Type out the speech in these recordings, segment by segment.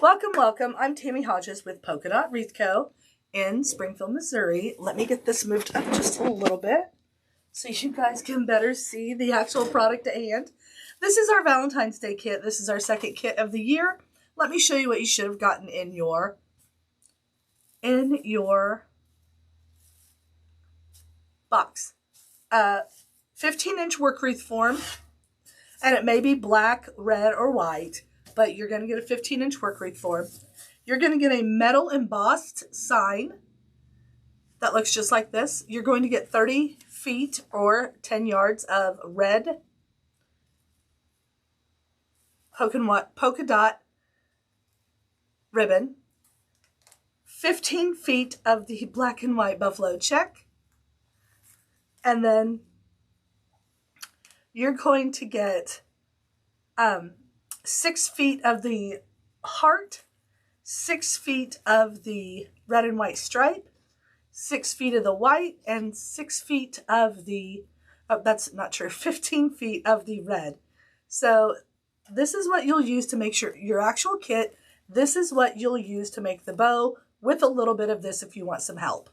Welcome, welcome. I'm Tammy Hodges with Polka Dot Wreath Co. in Springfield, Missouri. Let me get this moved up just a little bit so you guys can better see the actual product at hand. This is our Valentine's Day kit. This is our second kit of the year. Let me show you what you should have gotten in your box. 15-inch work wreath form, and it may be black, red, or white, but you're going to get a 15-inch work wreath form. You're going to get a metal embossed sign that looks just like this. You're going to get 30 feet or 10 yards of red polka dot ribbon, 15 feet of the black and white buffalo check, and then you're going to get 6 feet of the heart, 6 feet of the red and white stripe, 6 feet of the white, and 6 feet of the, that's not true, 15 feet of the red. So this is what you'll use to make sure your actual kit. This is what you'll use to make the bow, with a little bit of this if you want some help.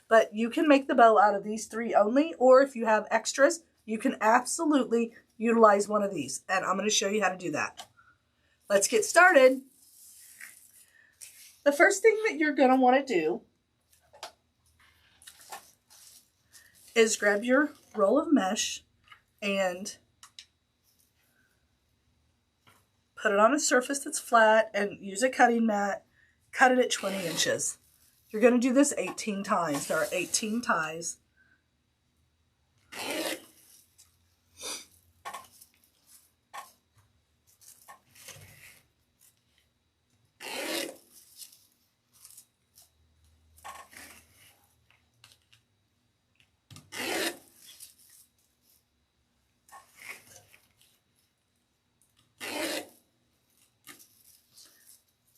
But you can make the bow out of these three only, or if you have extras, you can absolutely utilize one of these. And I'm going to show you how to do that. Let's get started. The first thing that you're going to want to do is grab your roll of mesh and put it on a surface that's flat and use a cutting mat. Cut it at 20 inches. You're going to do this 18 times. There are 18 ties.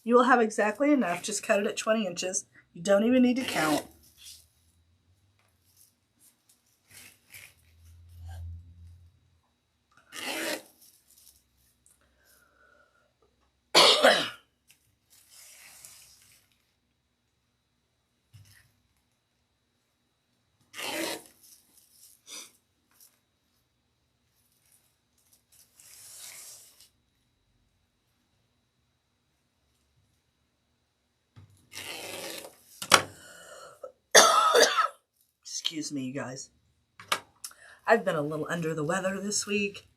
You will have exactly enough. Just cut it at 20 inches. You don't even need to count. Excuse me, you guys. I've been a little under the weather this week,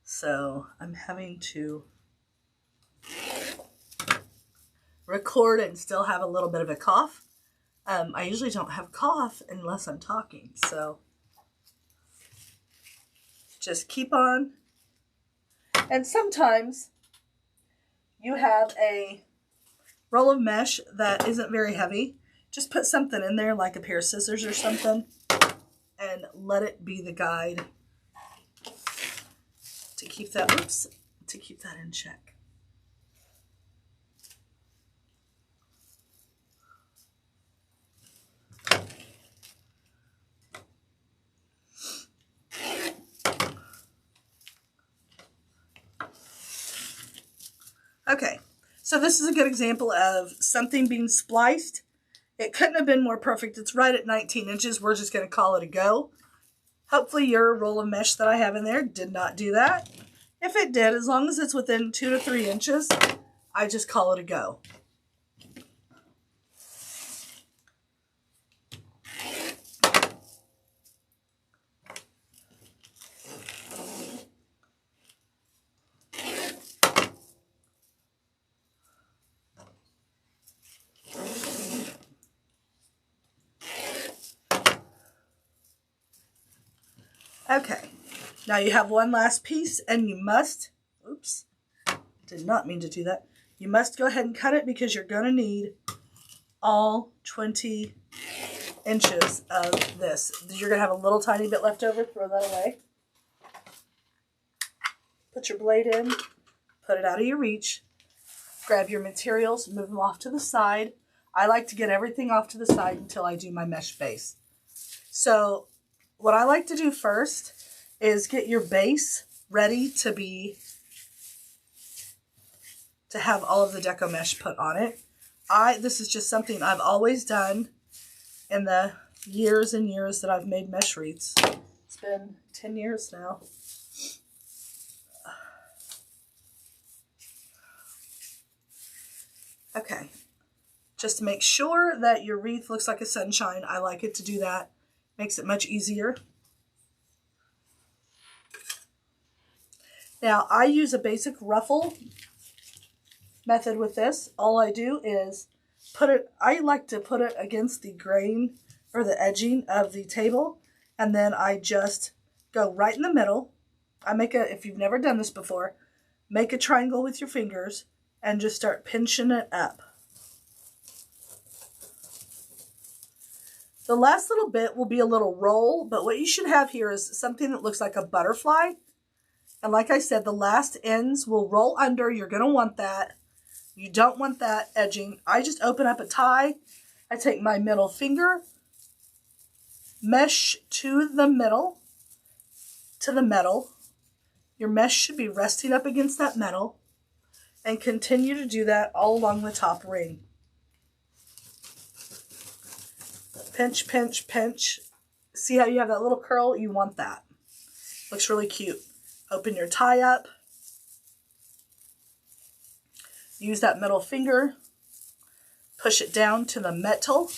so I'm having to record and still have a little bit of a cough. I usually don't have cough unless I'm talking, so just keep on. And sometimes you have a roll of mesh that isn't very heavy. Just put something in there, like a pair of scissors or something, and let it be the guide to keep that, to keep that in check. Okay, so this is a good example of something being spliced. It couldn't have been more perfect. It's right at 19 inches. We're just going to call it a go. Hopefully your roll of mesh that I have in there did not do that. If it did, as long as it's within 2 to 3 inches, I just call it a go. Okay, now you have one last piece, and you must, oops, did not mean to do that. You must go ahead and cut it because you're going to need all 20 inches of this. You're going to have a little tiny bit left over. Throw that away. Put your blade in, put it out of your reach, grab your materials, move them off to the side. I like to get everything off to the side until I do my mesh base. So what I like to do first is get your base ready to be to have all of the deco mesh put on it. This is just something I've always done in the years and years that I've made mesh wreaths. It's been 10 years now. Okay, just to make sure that your wreath looks like a sunshine, I like it to do that. Makes it much easier. Now, I use a basic ruffle method with this. All I do is I like to put it against the grain or the edging of the table, and then I just go right in the middle. If you've never done this before, make a triangle with your fingers and just start pinching it up. The last little bit will be a little roll, but what you should have here is something that looks like a butterfly. And like I said, the last ends will roll under. You're going to want that. You don't want that edging. I just open up a tie. I take my middle finger, mesh to the middle, to the metal. Your mesh should be resting up against that metal, and continue to do that all along the top ring. Pinch, pinch, pinch. See how you have that little curl? You want that. Looks really cute. Open your tie up. Use that middle finger. Push it down to the metal.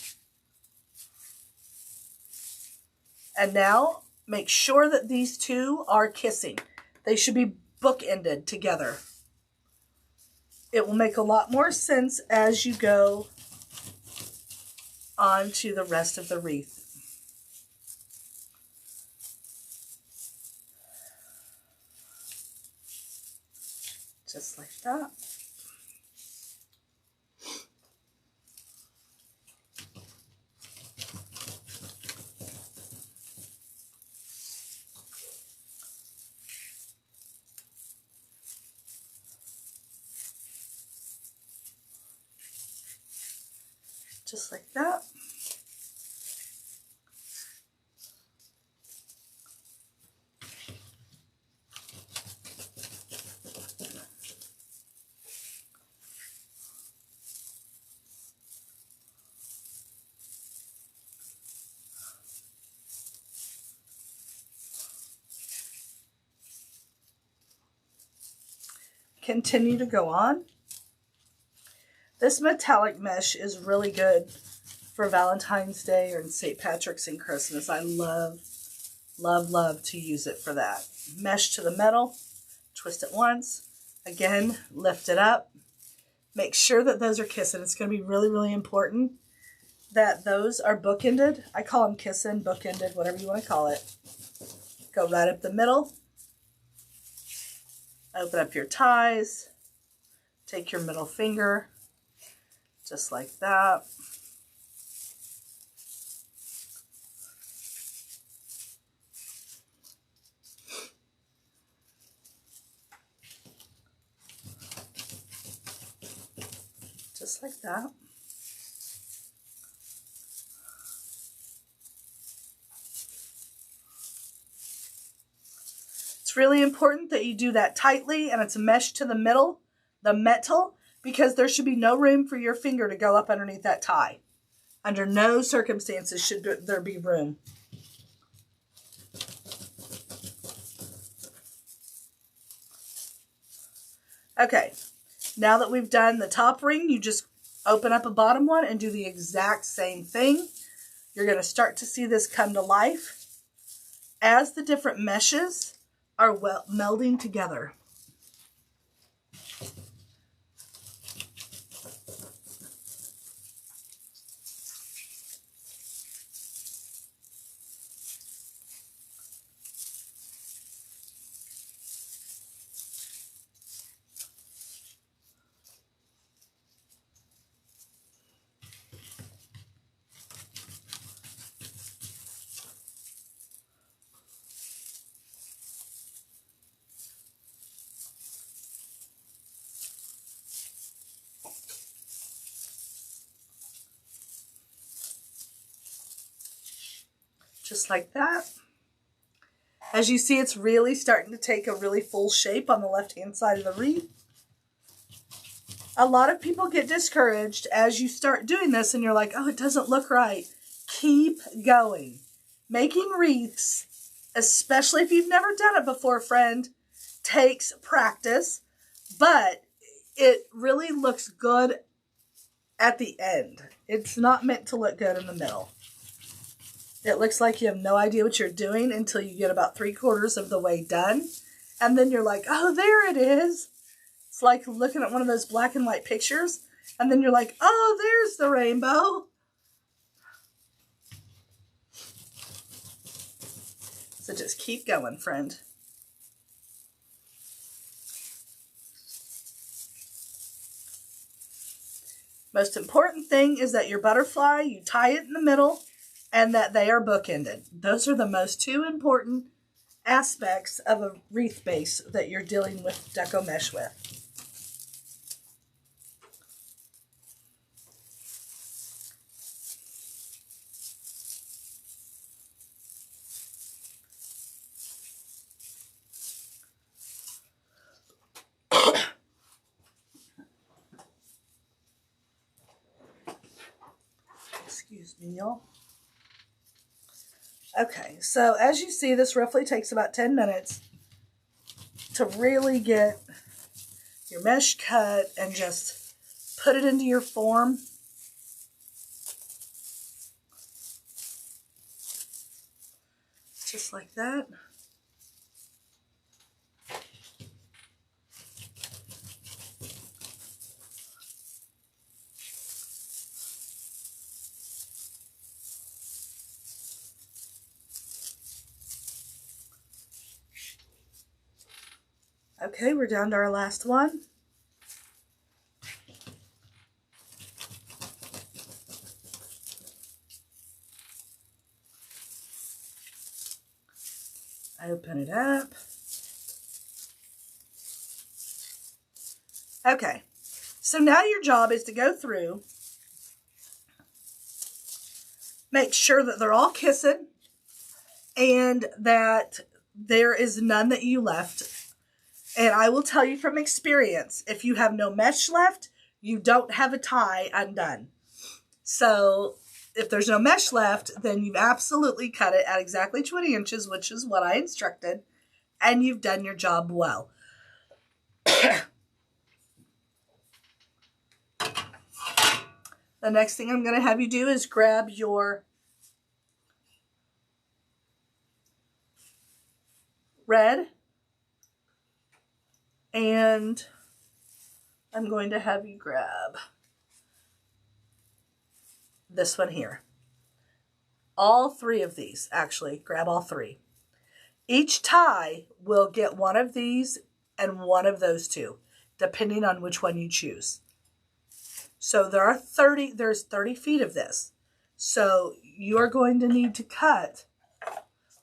And now make sure that these two are kissing. They should be bookended together. It will make a lot more sense as you go on to the rest of the wreath. Just like that. Just like that. Continue to go on. This metallic mesh is really good for Valentine's Day or St. Patrick's and Christmas. I love, love, love to use it for that. Mesh to the metal, twist it once, again, lift it up. Make sure that those are kissing. It's going to be really, really important that those are bookended. I call them kissing, bookended, whatever you want to call it. Go right up the middle. Open up your ties. Take your middle finger, just like that. Just like that. It's really important that you do that tightly and it's meshed to the middle, the metal, because there should be no room for your finger to go up underneath that tie. Under no circumstances should there be room. Okay, now that we've done the top ring, you just open up a bottom one and do the exact same thing. You're going to start to see this come to life as the different meshes are melding together. Just like that. As you see, it's really starting to take a really full shape on the left-hand side of the wreath. A lot of people get discouraged as you start doing this and you're like, oh, it doesn't look right. Keep going. Making wreaths, especially if you've never done it before, friend, takes practice, but it really looks good at the end. It's not meant to look good in the middle. It looks like you have no idea what you're doing until you get about 3/4 of the way done. And then you're like, oh, there it is. It's like looking at one of those black and white pictures. And then you're like, oh, there's the rainbow. So just keep going, friend. Most important thing is that your butterfly, you tie it in the middle and that they are bookended. Those are the most two important aspects of a wreath base that you're dealing with Deco mesh with. Excuse me, y'all. Okay, so as you see, this roughly takes about 10 minutes to really get your mesh cut and just put it into your form. Just like that. Okay, we're down to our last one. Open it up. Okay, so now your job is to go through, make sure that they're all kissing and that there is none that you left. And I will tell you from experience, if you have no mesh left, you don't have a tie undone. So if there's no mesh left, then you've absolutely cut it at exactly 20 inches, which is what I instructed, and you've done your job well. The next thing I'm going to have you do is grab your red, and I'm going to have you grab this one here. All three of these, actually, grab all three. Each tie will get one of these and one of those two, depending on which one you choose. So there's 30 feet of this. So you're going to need to cut,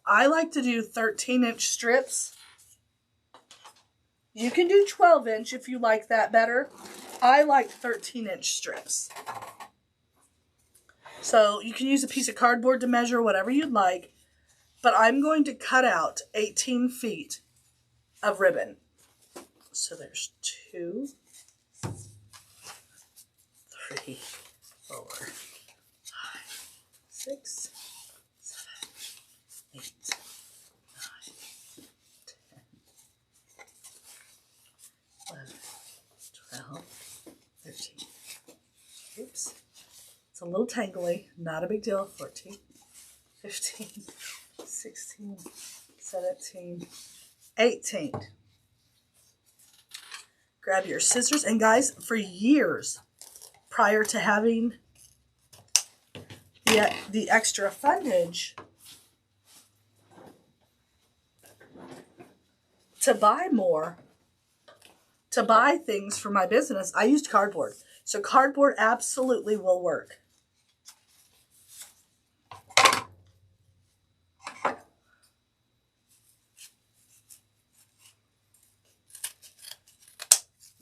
I like to do 13-inch strips. You can do 12-inch if you like that better. I like 13-inch strips. So you can use a piece of cardboard to measure whatever you'd like, but I'm going to cut out 18 feet of ribbon. So there's 2, 3, 4, 5, 6, 7, 8, 9, 10, 11, 12, 13. Oops. It's a little tangly, not a big deal. 14, 15, 16, 17, 18. Grab your scissors. And guys, for years prior to having the extra fundage to buy things for my business, I used cardboard. So cardboard absolutely will work.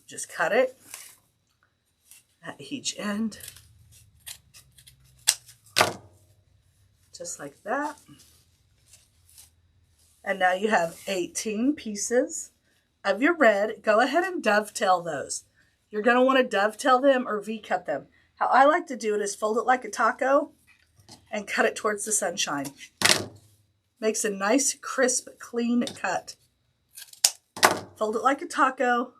Just cut it at each end, just like that. And now you have 18 pieces of your red. Go ahead and dovetail those. You're going to want to dovetail them or V-cut them. How I like to do it is fold it like a taco and cut it towards the sunshine. Makes a nice, crisp, clean cut. Fold it like a taco,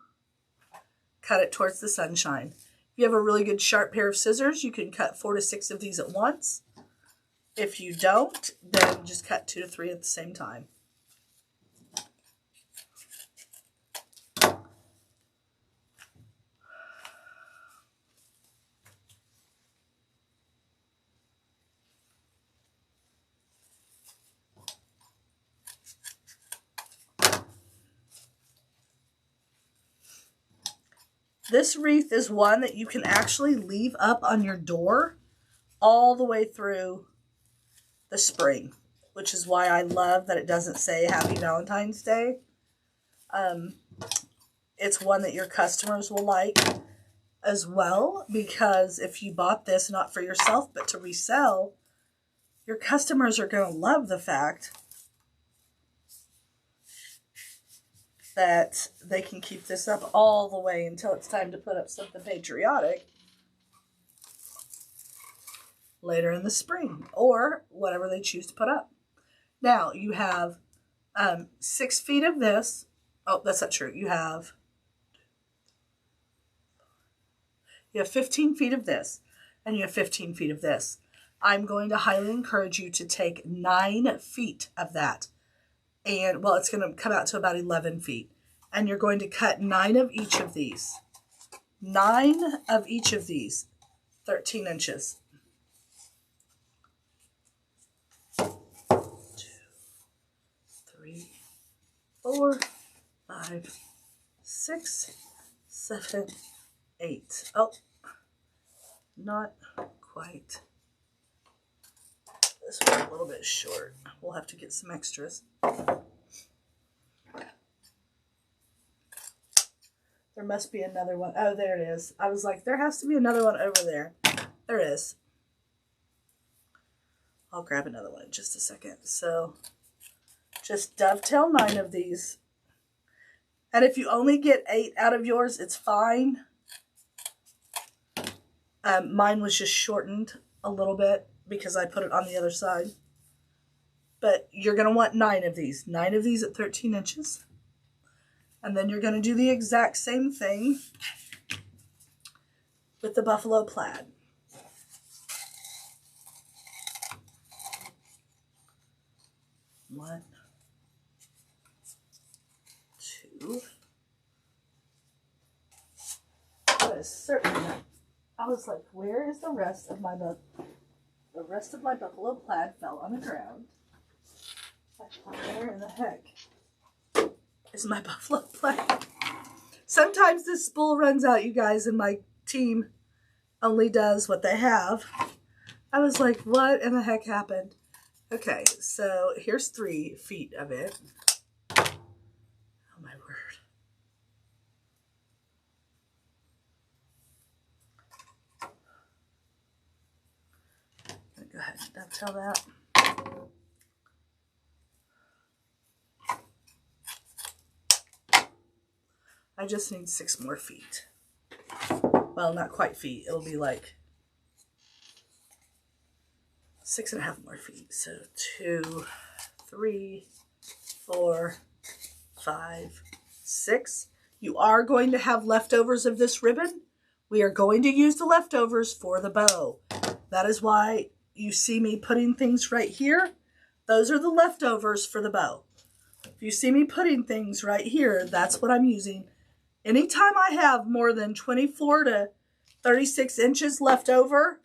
cut it towards the sunshine. If you have a really good sharp pair of scissors, you can cut 4 to 6 of these at once. If you don't, then just cut 2 to 3 at the same time. This wreath is one that you can actually leave up on your door all the way through the spring, which is why I love that it doesn't say Happy Valentine's Day. It's one that your customers will like as well, because if you bought this not for yourself but to resell, your customers are going to love the fact that they can keep this up all the way until it's time to put up something patriotic later in the spring, or whatever they choose to put up. Now, you have 6 feet of this. Oh, that's not true. You have 15 feet of this, and you have 15 feet of this. I'm going to highly encourage you to take 9 feet of that. And, well, it's going to come out to about 11 feet. And you're going to cut 9 of each of these. 9 of each of these. 13 inches. 2, 3, 4, 5, 6, 7, 8. Oh, not quite. This one's a little bit short. We'll have to get some extras. There must be another one. Oh, there it is. I was like, there has to be another one over there. There is. I'll grab another one in just a second. So just dovetail 9 of these. And if you only get 8 out of yours, it's fine. Mine was just shortened a little bit because I put it on the other side. But you're going to want 9 of these. 9 of these at 13 inches. And then you're going to do the exact same thing with the buffalo plaid. One, 2. That is certainly not. I was like, where is the rest of my book? The rest of my buffalo plaid fell on the ground. Where in the heck is my buffalo plaid? Sometimes this spool runs out, you guys, and my team only does what they have. I was like, what in the heck happened? Okay, so here's 3 feet of it. Oh my word. I'm gonna go ahead and dovetail that. I just need 6 more feet. Well, not quite feet. It'll be like 6.5 more feet. So 2, 3, 4, 5, 6. You are going to have leftovers of this ribbon. We are going to use the leftovers for the bow. That is why you see me putting things right here. Those are the leftovers for the bow. If you see me putting things right here, that's what I'm using. Anytime I have more than 24 to 36 inches left over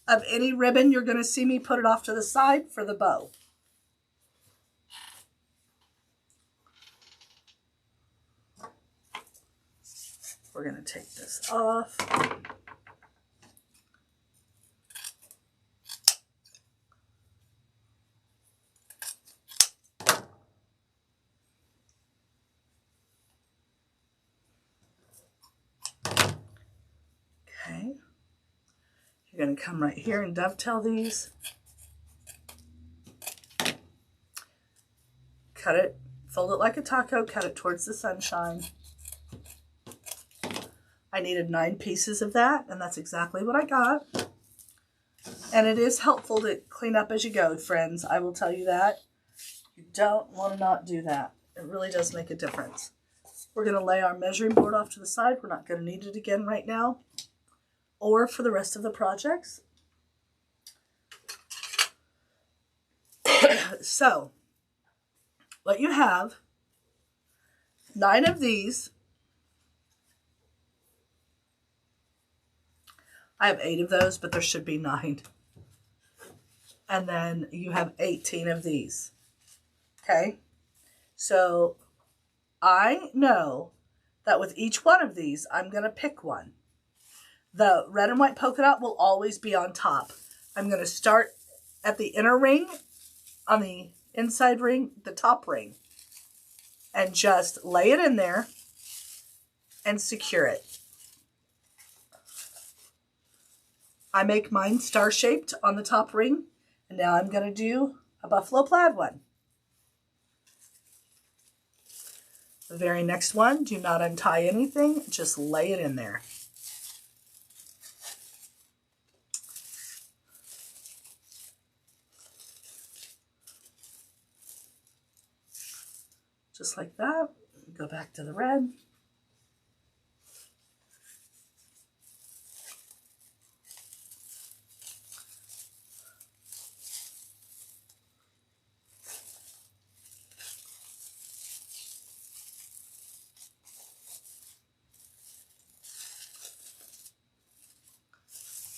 of any ribbon, you're going to see me put it off to the side for the bow. We're going to take this off. Okay. You're going to come right here and dovetail these. Cut it, fold it like a taco, cut it towards the sunshine. I needed 9 pieces of that, and that's exactly what I got. And it is helpful to clean up as you go, friends. I will tell you that. You don't want to not do that. It really does make a difference. We're going to lay our measuring board off to the side. We're not going to need it again right now or for the rest of the projects. So, what you have, 9 of these. I have 8 of those, but there should be 9. And then you have 18 of these. Okay? So I know that with each one of these, I'm going to pick one. The red and white polka dot will always be on top. I'm going to start at the inner ring, on the inside ring, the top ring, and just lay it in there and secure it. I make mine star-shaped on the top ring, and now I'm going to do a buffalo plaid one. The very next one, do not untie anything, just lay it in there. Just like that. Go back to the red.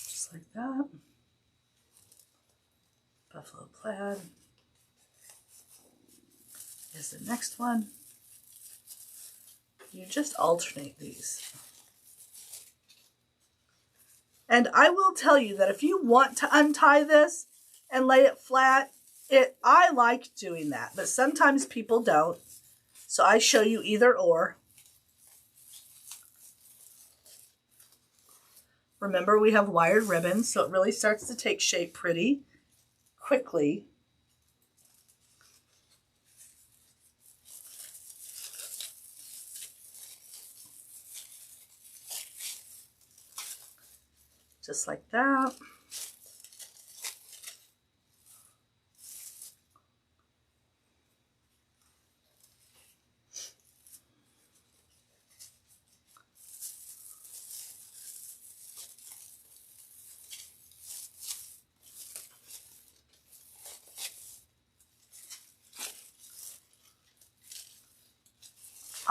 Just like that. Buffalo plaid is the next one. You just alternate these. And I will tell you that if you want to untie this and lay it flat, I like doing that, but sometimes people don't. So I show you either or. Remember, we have wired ribbons, so it really starts to take shape pretty quickly. Just like that.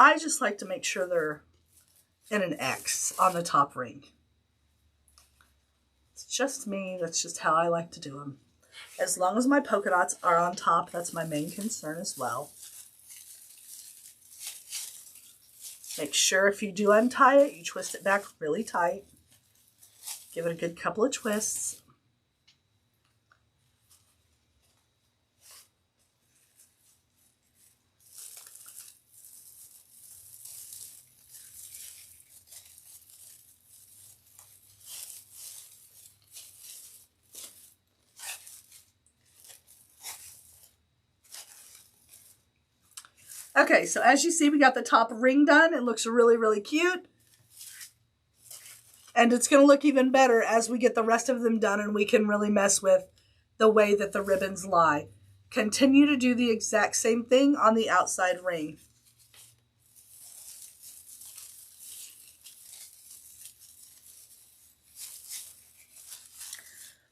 I just like to make sure they're in an X on the top ring. It's just me. That's just how I like to do them. As long as my polka dots are on top, that's my main concern as well. Make sure if you do untie it, you twist it back really tight. Give it a good couple of twists. Okay, so as you see, we got the top ring done. It looks really, really cute. And it's going to look even better as we get the rest of them done and we can really mess with the way that the ribbons lie. Continue to do the exact same thing on the outside ring.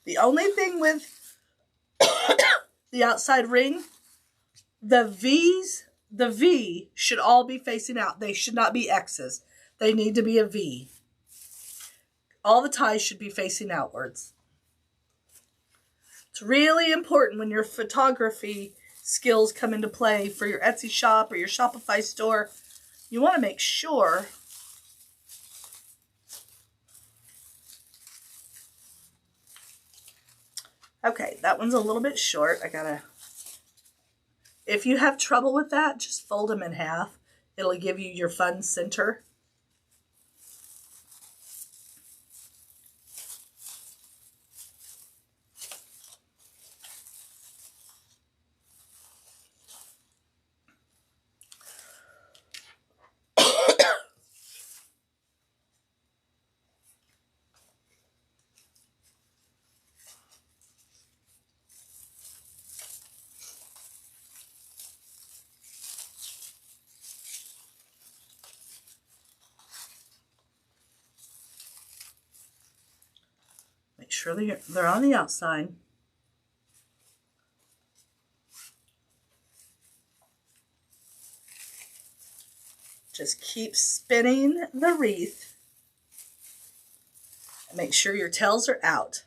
The only thing with the outside ring, the V should all be facing out. They should not be X's. They need to be a V. All the ties should be facing outwards. It's really important when your photography skills come into play for your Etsy shop or your Shopify store. You want to make sure okay, that one's a little bit short. If you have trouble with that, just fold them in half. It'll give you your fun center. Make sure they're on the outside. Just keep spinning the wreath. And make sure your tails are out.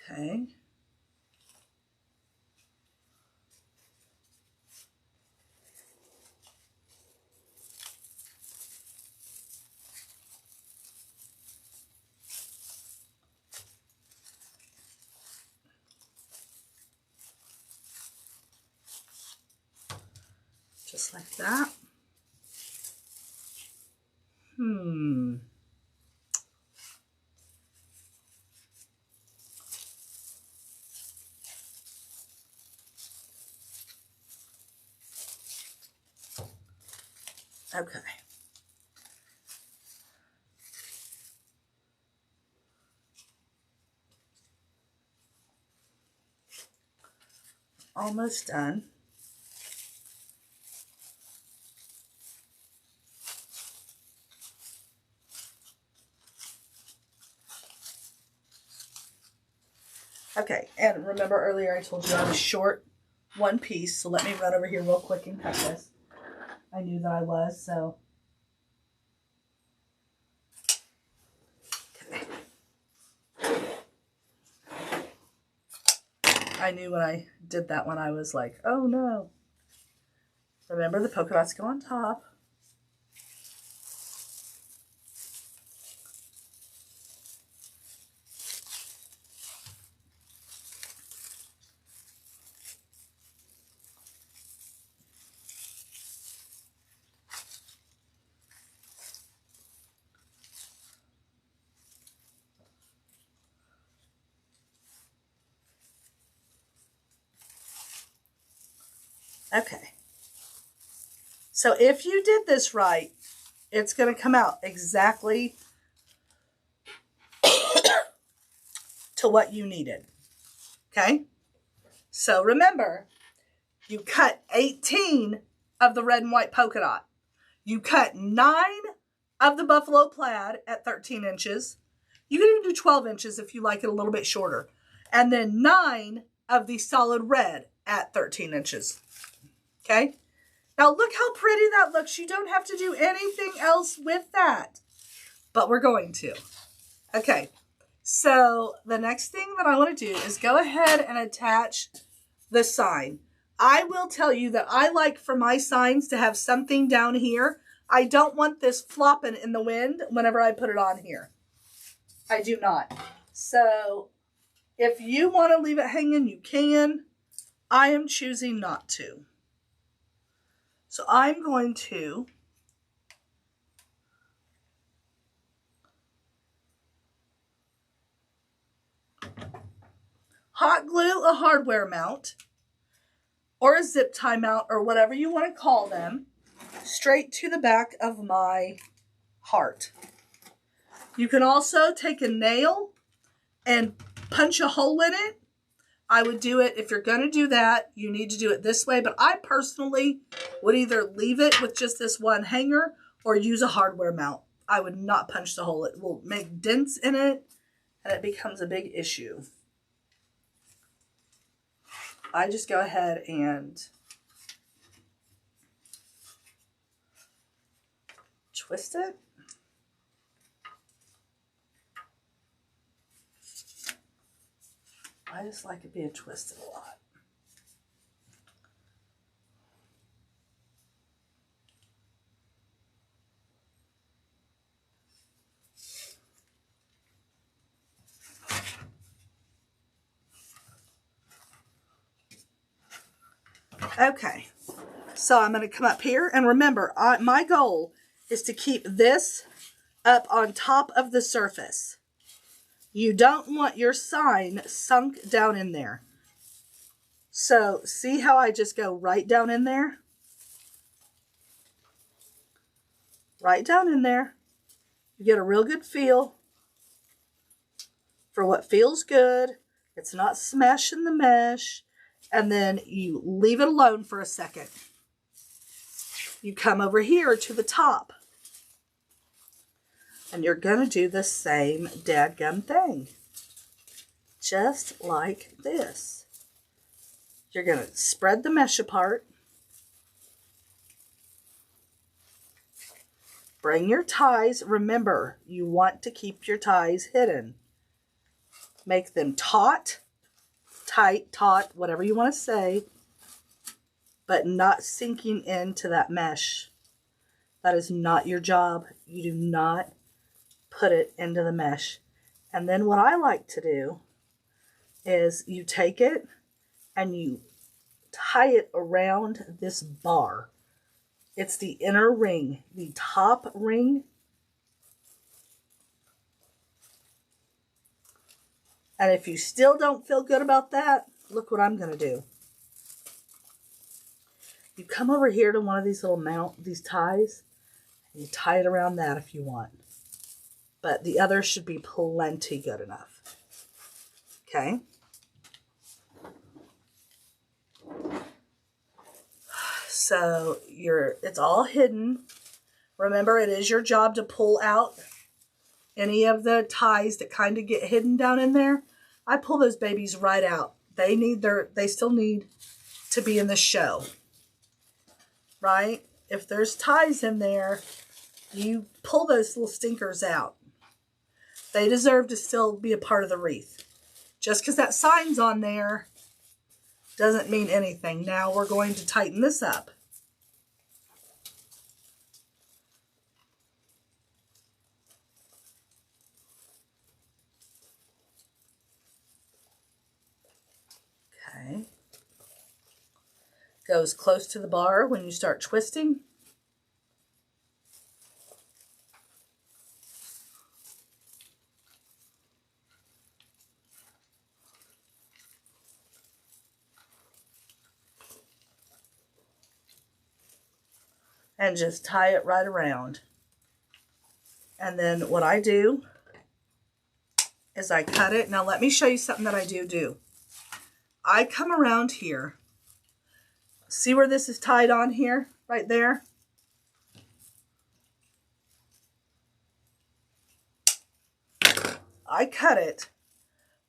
Okay. Just like that. Okay. Almost done. Okay, and remember earlier I told you I was short one piece, so let me run over here real quick and cut this. I knew that I was, so. Okay. I knew when I did that one, I was like, oh no. Remember, the polka dots go on top. Okay. So if you did this right, it's going to come out exactly to what you needed. Okay? So remember, you cut 18 of the red and white polka dot. You cut 9 of the buffalo plaid at 13 inches. You can even do 12 inches if you like it a little bit shorter. And then 9 of the solid red at 13 inches. Okay? Now look how pretty that looks. You don't have to do anything else with that. But we're going to. Okay. So the next thing that I want to do is go ahead and attach the sign. I will tell you that I like for my signs to have something down here. I don't want this flopping in the wind whenever I put it on here. I do not. So if you want to leave it hanging, you can. I am choosing not to. So I'm going to hot glue a hardware mount or a zip tie mount or whatever you want to call them straight to the back of my heart. You can also take a nail and punch a hole in it. I would do it, if you're going to do that, you need to do it this way. But I personally would either leave it with just this one hanger or use a hardware mount. I would not punch the hole. It will make dents in it and it becomes a big issue. I just go ahead and twist it. I just like it being twisted a lot. Okay, so I'm going to come up here and remember, my goal is to keep this up on top of the surface. You don't want your sign sunk down in there. So see how I just go right down in there? right down in there. You get a real good feel for what feels good. It's not smashing the mesh. And then you leave it alone for a second. You come over here to the top. And you're going to do the same dadgum thing. Just like this. You're going to spread the mesh apart. Bring your ties. Remember, you want to keep your ties hidden. Make them taut, tight, taut, whatever you want to say, but not sinking into that mesh. That is not your job. You do not put it into the mesh. And then what I like to do is you take it and you tie it around this bar. It's the inner ring, the top ring. And if you still don't feel good about that, look what I'm going to do. You come over here to one of these little these ties, and you tie it around that if you want. But the other should be plenty good enough. Okay? So it's all hidden. Remember, it is your job to pull out any of the ties that kind of get hidden down in there. I pull those babies right out. They still need to be in the show. Right? If there's ties in there, you pull those little stinkers out. They deserve to still be a part of the wreath. Just because that sign's on there doesn't mean anything. Now we're going to tighten this up. Okay. Goes close to the bar when you start twisting. And just tie it right around. And then what I do is I cut it. Now let me show you something that I do. I come around here. See where this is tied on here? Right there. I cut it.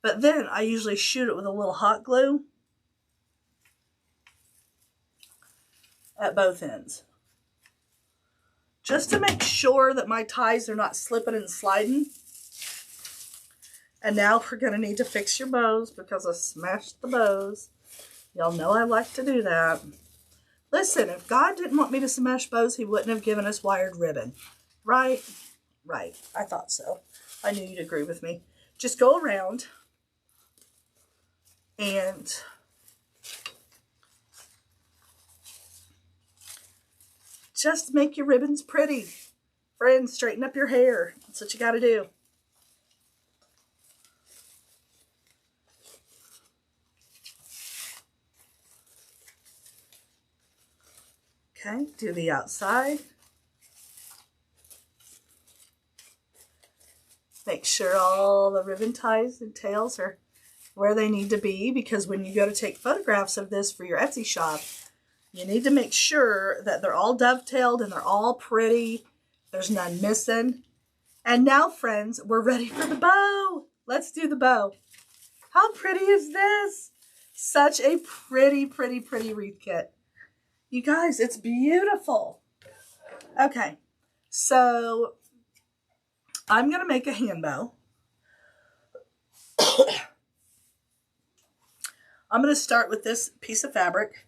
But then I usually shoot it with a little hot glue at both ends. Just to make sure that my ties are not slipping and sliding. And now we're going to need to fix your bows because I smashed the bows. Y'all know I like to do that. Listen, if God didn't want me to smash bows, he wouldn't have given us wired ribbon. Right? Right. I thought so. I knew you'd agree with me. Just go around and just make your ribbons pretty. Friends, straighten up your hair. That's what you got to do. Okay, do the outside. Make sure all the ribbon ties and tails are where they need to be, because when you go to take photographs of this for your Etsy shop, you need to make sure that they're all dovetailed and they're all pretty. There's none missing. And now, friends, we're ready for the bow. Let's do the bow. How pretty is this? Such a pretty, pretty, pretty wreath kit. You guys, it's beautiful. Okay, so I'm going to make a hand bow. I'm going to start with this piece of fabric,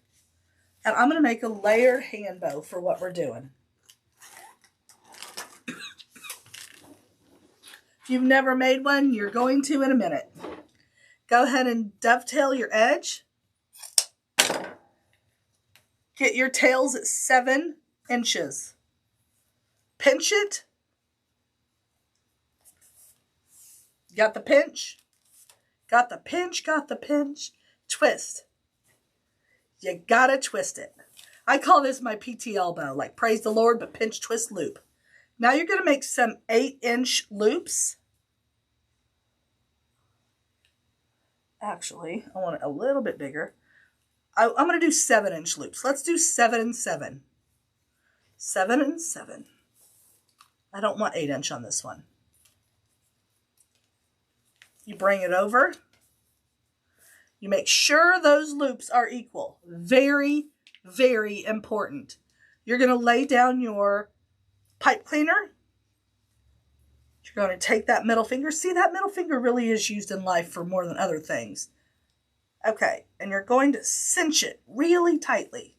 and I'm going to make a layered hand bow for what we're doing. If you've never made one, you're going to in a minute. Go ahead and dovetail your edge. Get your tails at 7 inches. Pinch it. Got the pinch? Got the pinch, got the pinch. Twist. You gotta twist it. I call this my Ptl Bow, like praise the Lord, but pinch, twist, loop. Now you're going to make some 8-inch loops. Actually, I want it a little bit bigger. I'm going to do 7-inch loops. Let's do 7 and 7. 7 and 7. I don't want 8-inch on this one. You bring it over. You make sure those loops are equal. Very, very important. You're going to lay down your pipe cleaner. You're going to take that middle finger. See, that middle finger really is used in life for more than other things. Okay, and you're going to cinch it really tightly.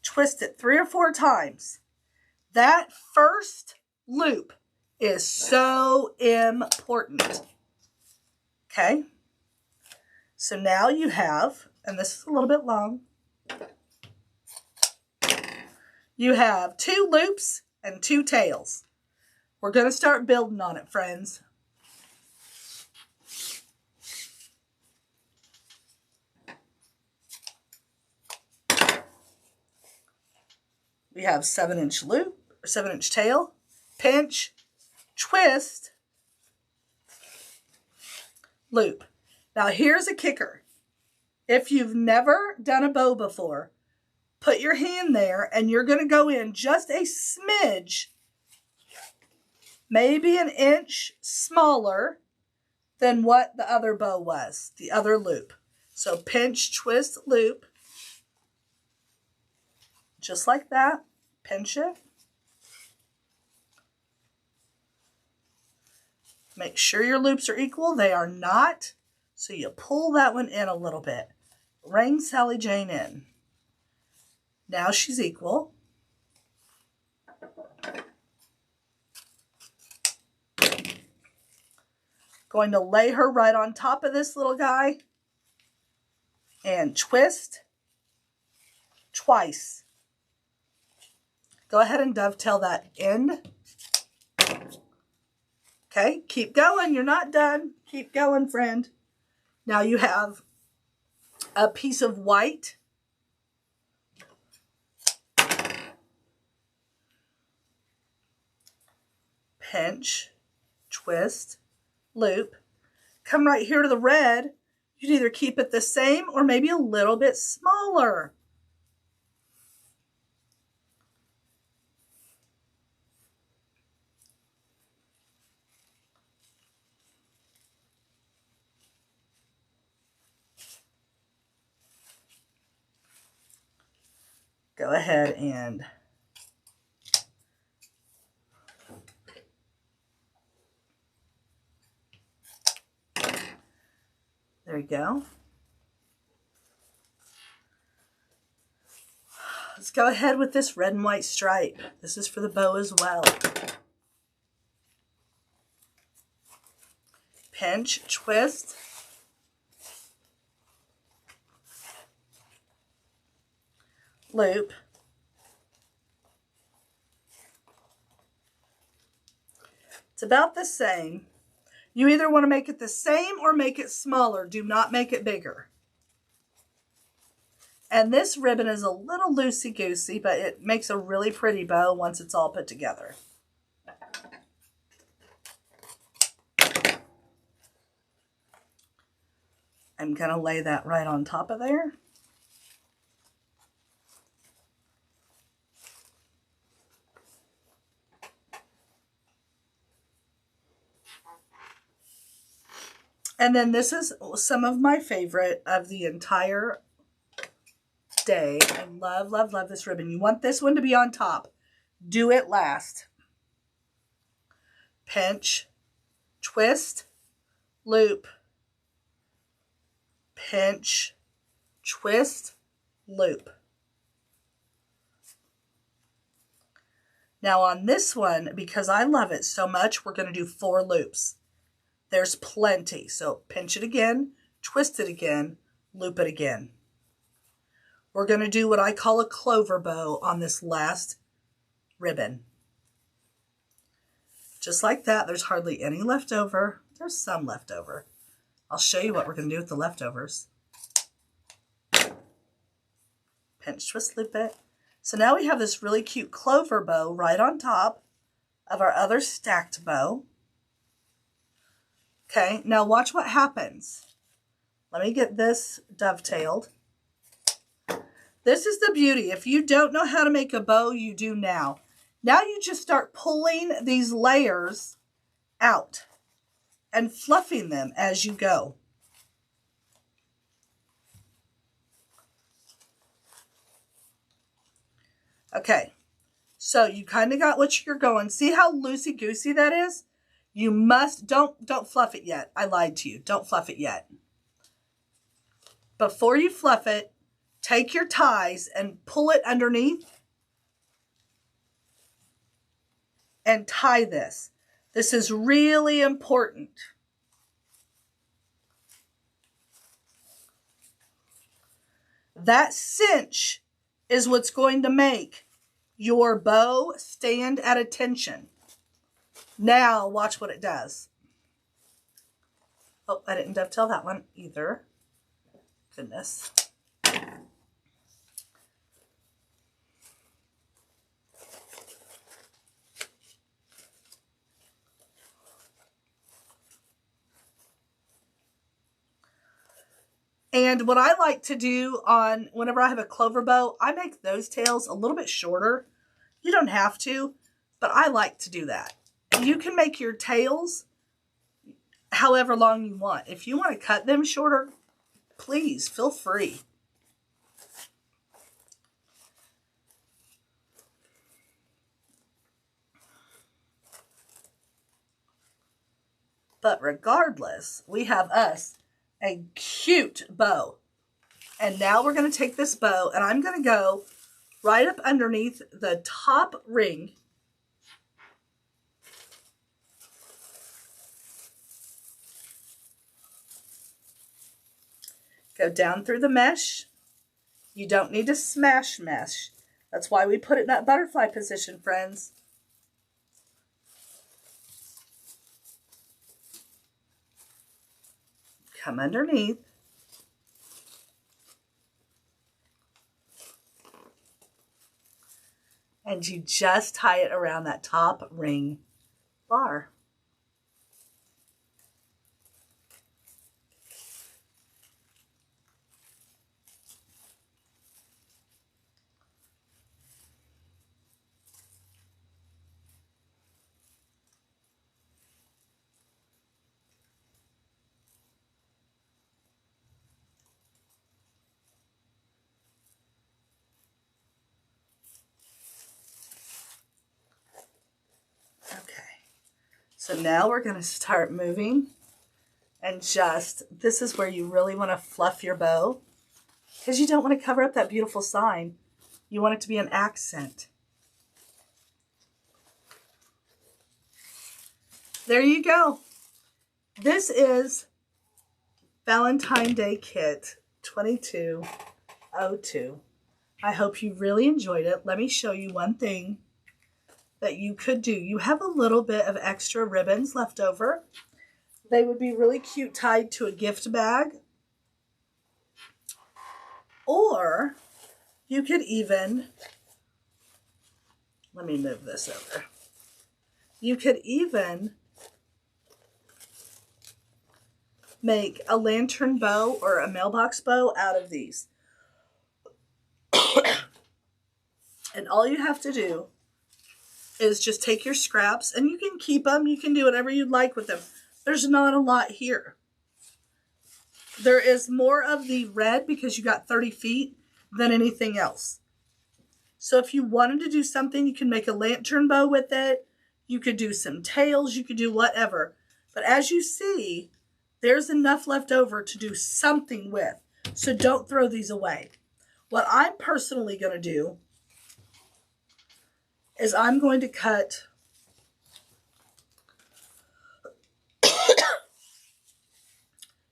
Twist it 3 or 4 times. That first loop is so important. Okay, so now you have, and this is a little bit long, you have 2 loops and 2 tails. We're going to start building on it, friends. We have 7-inch loop, or 7-inch tail, pinch, twist, loop. Now here's a kicker. If you've never done a bow before, put your hand there and you're going to go in just a smidge, maybe an inch smaller than what the other bow was, the other loop. So pinch, twist, loop. Just like that. Pinch it. Make sure your loops are equal. They are not. So you pull that one in a little bit. Ring Sally Jane in. Now she's equal. Going to lay her right on top of this little guy and twist twice. Go ahead and dovetail that end. Okay, keep going. You're not done. Keep going, friend. Now you have a piece of white. Pinch, twist, loop. Come right here to the red. You'd either keep it the same or maybe a little bit smaller. Go ahead and there you go. Let's go ahead with this red and white stripe. This is for the bow as well. Pinch, twist, loop. It's about the same. You either want to make it the same or make it smaller. Do not make it bigger. And this ribbon is a little loosey-goosey, but it makes a really pretty bow once it's all put together. I'm going to lay that right on top of there. And then this is some of my favorite of the entire day. I love, love, love this ribbon. You want this one to be on top. Do it last. Pinch, twist, loop. Pinch, twist, loop. Now on this one, because I love it so much, we're going to do 4 loops. There's plenty. So pinch it again, twist it again, loop it again. We're going to do what I call a clover bow on this last ribbon. Just like that. There's hardly any left over. There's some left over. I'll show you what we're going to do with the leftovers. Pinch, twist, loop it. So now we have this really cute clover bow right on top of our other stacked bow. Okay, now watch what happens. Let me get this dovetailed. This is the beauty. If you don't know how to make a bow, you do now. Now you just start pulling these layers out and fluffing them as you go. Okay, so you kind of got what you're going. See how loosey-goosey that is? You must, don't fluff it yet. I lied to you. Don't fluff it yet. Before you fluff it, take your ties and pull it underneath and tie this. This is really important. That cinch is what's going to make your bow stand at attention. Now, watch what it does. Oh, I didn't dovetail that one either. Goodness. And what I like to do on whenever I have a clover bow, I make those tails a little bit shorter. You don't have to, but I like to do that. And you can make your tails however long you want. If you want to cut them shorter, please feel free. But regardless, we have us a cute bow. And now we're going to take this bow and I'm going to go right up underneath the top ring. Go down through the mesh. You don't need to smash mesh. That's why we put it in that butterfly position, friends. Come underneath. And you just tie it around that top ring bar. So now we're going to start moving and this is where you really want to fluff your bow because you don't want to cover up that beautiful sign. You want it to be an accent. There you go. This is Valentine Day Kit 2202. I hope you really enjoyed it. Let me show you one thing that you could do. You have a little bit of extra ribbons left over. They would be really cute tied to a gift bag. Or you could even, let me move this over. You could even make a lantern bow or a mailbox bow out of these. And all you have to do is just take your scraps and you can keep them. You can do whatever you'd like with them. There's not a lot here. There is more of the red because you got 30 feet than anything else. So if you wanted to do something, you can make a lantern bow with it. You could do some tails. You could do whatever. But as you see, there's enough left over to do something with. So don't throw these away. What I'm personally going to do is I'm going to cut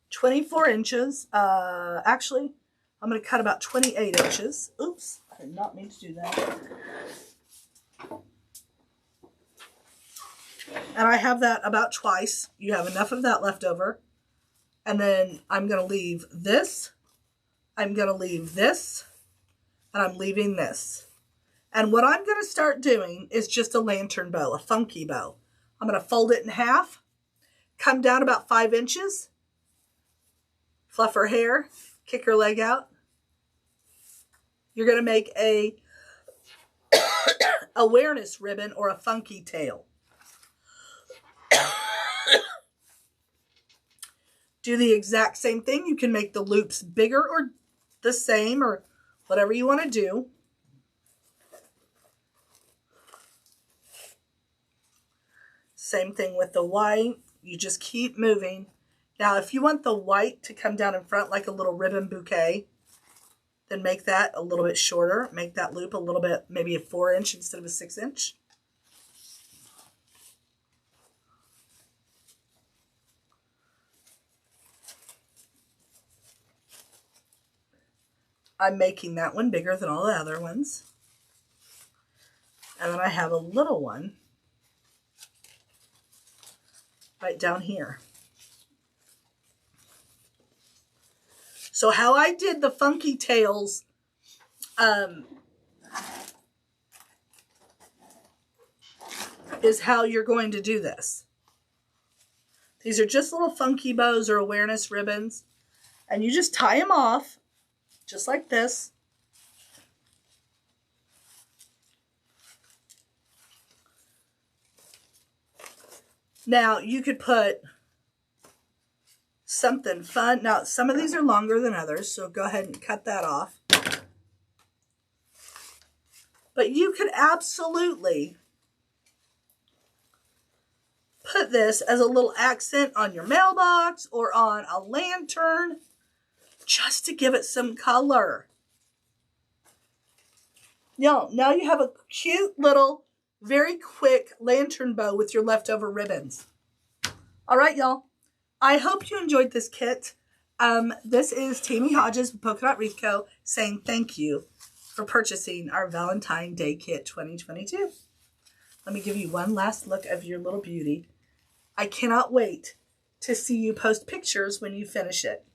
24 inches. Actually, I'm going to cut about 28 inches. Oops, I did not mean to do that. And I have that about twice. You have enough of that left over. And then I'm going to leave this. I'm going to leave this. And I'm leaving this. And what I'm going to start doing is just a lantern bow, a funky bow. I'm going to fold it in half, come down about 5 inches, fluff her hair, kick her leg out. You're going to make a awareness ribbon or a funky tail. Do the exact same thing. You can make the loops bigger or the same or whatever you want to do. Same thing with the white. You just keep moving. Now, if you want the white to come down in front like a little ribbon bouquet, then make that a little bit shorter. Make that loop a little bit, maybe a 4-inch instead of a 6-inch. I'm making that one bigger than all the other ones. And then I have a little one right down here. So how I did the funky tails is how you're going to do this. These are just little funky bows or awareness ribbons, and you just tie them off just like this. Now you could put something fun. Now some of these are longer than others, so go ahead and cut that off. But you could absolutely put this as a little accent on your mailbox or on a lantern just to give it some color. Now you have a cute little, very quick lantern bow with your leftover ribbons. All right, y'all. I hope you enjoyed this kit. This is Tammy Hodges with Polka Dot Wreath Co. saying thank you for purchasing our Valentine Day Kit 2022. Let me give you one last look of your little beauty. I cannot wait to see you post pictures when you finish it.